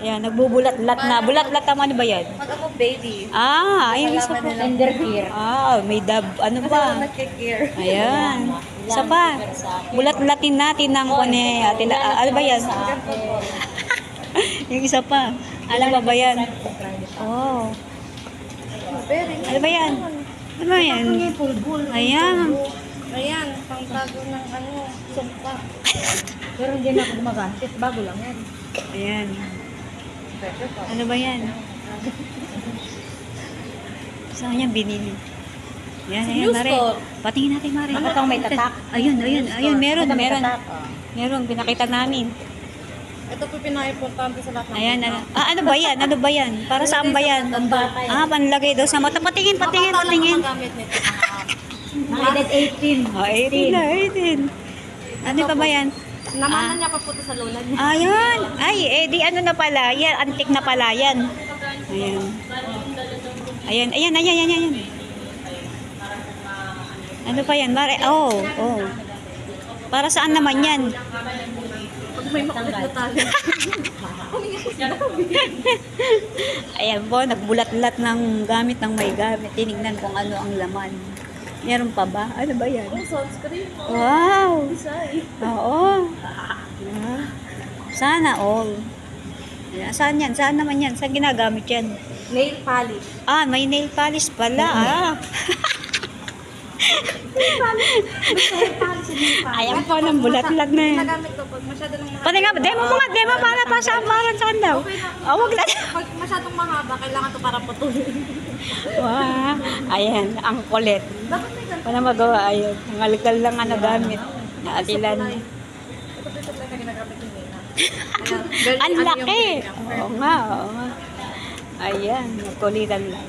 Ayan, nagbubulat-lat na. Bulat-lat naman, ano ba yan? Pag ako baby. Ayun isa pa. Tender care. May dab, ano Kasi pa? ako nagkikare. Ayan. Isa pa. Bulat-latin natin ng kone. Ano ba yan? Yung isa pa. Alam mo ba yan? Oh. Ano ba yan? Ano ba yan? Ayan. Ayan, pang bago ng ano, sumpa. Pero hindi na ako gumagamit. Bago lang yan. Ayan. Ano ba yan? Saan yan binili? Ayan, ayan, Mare. Patingin natin, Mare. Ano itong may tatak? Ayun, meron, Ito may meron. tatak, Meron, pinakita namin. Ito po pinaka-importante sa lahat ng Ayan, ano ba yan? Ano ba yan? Para saan ba yan? Panlagay daw sa mata. Patingin. Magamit nito. Mga edad 18. 18 na, 18. Ano pa ba yan? Namanan niya pa po ito sa lola niya. Ayan. Di ano na pala. Yan, antik na pala yan. Ayan. Ano pa yan, Mare? Oh. Para saan naman yan? Pag may makulit na tayo. Ayan po, nagbulat-lat ng gamit ng may gamit. Tinignan kung ano ang laman. Meron pa ba? Ano ba yan? Sunscreen. Wow! Design. Oo. Sana all. Ayan, saan yan? Saan naman yan? Saan ginagamit yan? Nail polish. May nail polish pala. Ayan po, ng bulat-lat na yan. Ginagamit ko pag masyado nang mahaba. Pati nga, demo para pa saan daw. Okay na. Wag na. Pag masyadong mahaba, kailangan ito para putulin. Wow. Ayan, ang kulit. Bakit may ganito? Wala magawa, ayun. Nangalikal lang ang nagamit. Naatilan. Ito supply na ginagamit ni Nina. Ayan. Ang Ano yung laki! ganyan? Oo nga. Ayan, kulitan lang.